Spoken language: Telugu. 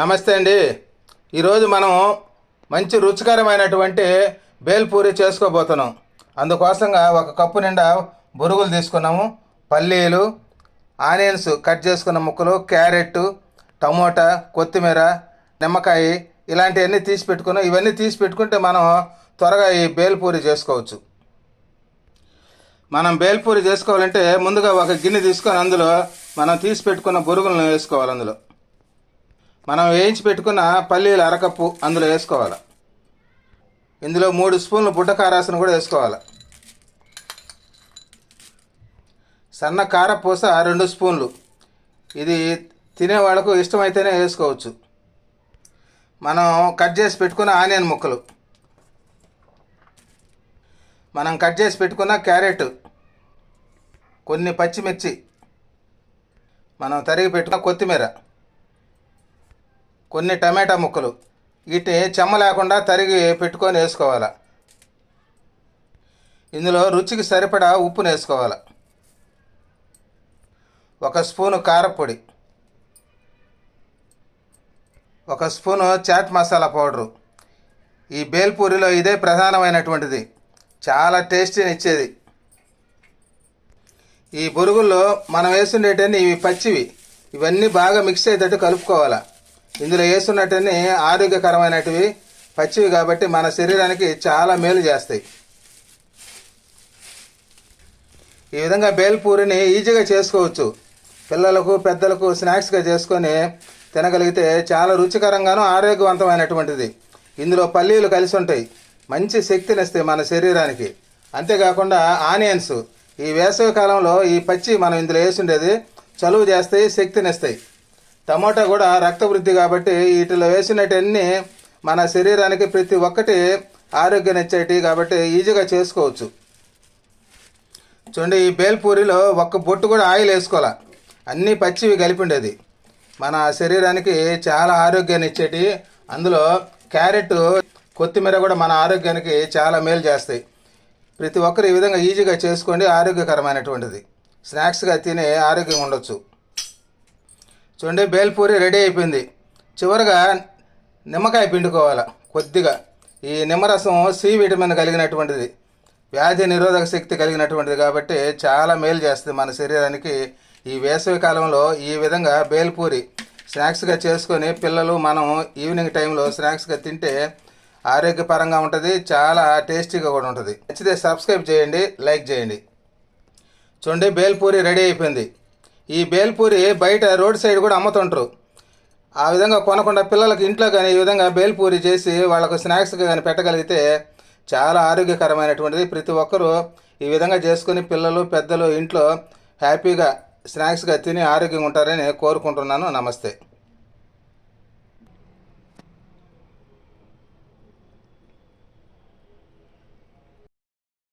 నమస్తే అండి. ఈరోజు మనం మంచి రుచికరమైనటువంటి బేల్పూరి చేసుకోబోతున్నాం. అందుకోసంగా ఒక కప్పు నిండా బొరుగులు తీసుకున్నాము, పల్లీలు, ఆనియన్స్ కట్ చేసుకున్న ముక్కలు, క్యారెట్, టమోటా, కొత్తిమీర, నిమ్మకాయ ఇలాంటివన్నీ తీసి పెట్టుకున్నాం. ఇవన్నీ తీసి పెట్టుకుంటే మనం త్వరగా ఈ బేల్పూరి చేసుకోవచ్చు. మనం బేల్పూరి చేసుకోవాలంటే ముందుగా ఒక గిన్నె తీసుకొని అందులో మనం తీసి పెట్టుకున్న బొరుగులను వేసుకోవాలి. అందులో మనం వేయించి పెట్టుకున్న పల్లీలు అరకప్పు అందులో వేసుకోవాలి. ఇందులో 3 స్పూన్లు బుడ్డకారాసను కూడా వేసుకోవాలి. సన్న కారపూస 2 స్పూన్లు. ఇది తినేవాళ్ళకు ఇష్టమైతేనే వేసుకోవచ్చు. మనం కట్ చేసి పెట్టుకున్న ఆనియన్ ముక్కలు, మనం కట్ చేసి పెట్టుకున్న క్యారెట్, కొన్ని పచ్చిమిర్చి, మనం తరిగి పెట్టుకున్న కొత్తిమీర, కొన్ని టమాటా ముక్కలు, వీటిని చెమ్మ లేకుండా తరిగి పెట్టుకొని వేసుకోవాలి. ఇందులో రుచికి సరిపడా ఉప్పును వేసుకోవాలి. 1 స్పూను కారపొడి, 1 స్పూను చాట్ మసాలా పౌడరు. ఈ బేల్పూరిలో ఇదే ప్రధానమైనటువంటిది, చాలా టేస్టీని ఇచ్చేది. ఈ బొరుగుల్లో మనం వేసుండేటన్ని ఇవి పచ్చివి, ఇవన్నీ బాగా మిక్స్ అయ్యేటట్టు కలుపుకోవాలి. ఇందులో వేస్తున్నట్టని ఆరోగ్యకరమైనటివి, పచ్చివి కాబట్టి మన శరీరానికి చాలా మేలు చేస్తాయి. ఈ విధంగా బేల్పూరిని ఈజీగా చేసుకోవచ్చు. పిల్లలకు పెద్దలకు స్నాక్స్గా చేసుకొని తినగలిగితే చాలా రుచికరంగాను ఆరోగ్యవంతమైనటువంటిది. ఇందులో పల్లీలు కలిసి ఉంటాయి, మంచి శక్తినిస్తాయి మన శరీరానికి. అంతేకాకుండా ఆనియన్స్ ఈ వేసవి కాలంలో ఈ పచ్చి మనం ఇందులో వేసుండేది చలువ చేస్తాయి, శక్తినిస్తాయి. టమోటా కూడా రక్త వృద్ధి కాబట్టి వీటిలో వేసినట్టన్నీ మన శరీరానికి ప్రతి ఒక్కటి ఆరోగ్యాన్నిచ్చేటి కాబట్టి ఈజీగా చేసుకోవచ్చు. చూడండి, ఈ బేల్పూరిలో ఒక్క బొట్టు కూడా ఆయిల్ వేసుకోవాలి, అన్నీ పచ్చివి కలిపి ఉండేది, మన శరీరానికి చాలా ఆరోగ్యాన్ని ఇచ్చేటి. అందులో క్యారెట్, కొత్తిమీర కూడా మన ఆరోగ్యానికి చాలా మేలు చేస్తాయి. ప్రతి ఒక్కరు ఈ విధంగా ఈజీగా చేసుకోండి, ఆరోగ్యకరమైనటువంటిది. స్నాక్స్గా తిని ఆరోగ్యంగా ఉండొచ్చు. చూడండి, బేల్పూరి రెడీ అయిపోయింది. చివరిగా నిమ్మకాయ పిండుకోవాలి కొద్దిగా. ఈ నిమ్మరసం సి విటమిన్ కలిగినటువంటిది, వ్యాధి నిరోధక శక్తి కలిగినటువంటిది కాబట్టి చాలా మేలు చేస్తుంది మన శరీరానికి. ఈ వేసవి కాలంలో ఈ విధంగా బేల్పూరి స్నాక్స్గా చేసుకొని పిల్లలు మనం ఈవినింగ్ టైంలో స్నాక్స్గా తింటే ఆరోగ్యపరంగా ఉంటుంది, చాలా టేస్టీగా కూడా ఉంటుంది. నచ్చితే సబ్స్క్రైబ్ చేయండి, లైక్ చేయండి. చూడండి, బేల్పూరి రెడీ అయిపోయింది. ఈ బేల్పూరి బయట రోడ్ సైడ్ కూడా అమ్ముతుంటారు. ఆ విధంగా కొనకుండా పిల్లలకి ఇంట్లో కానీ ఈ విధంగా బేల్పూరి చేసి వాళ్ళకు స్నాక్స్గా కానీ పెట్టగలిగితే చాలా ఆరోగ్యకరమైనటువంటిది. ప్రతి ఒక్కరూ ఈ విధంగా చేసుకుని పిల్లలు పెద్దలు ఇంట్లో హ్యాపీగా స్నాక్స్గా తిని ఆరోగ్యంగా ఉంటారని కోరుకుంటున్నాను. నమస్తే.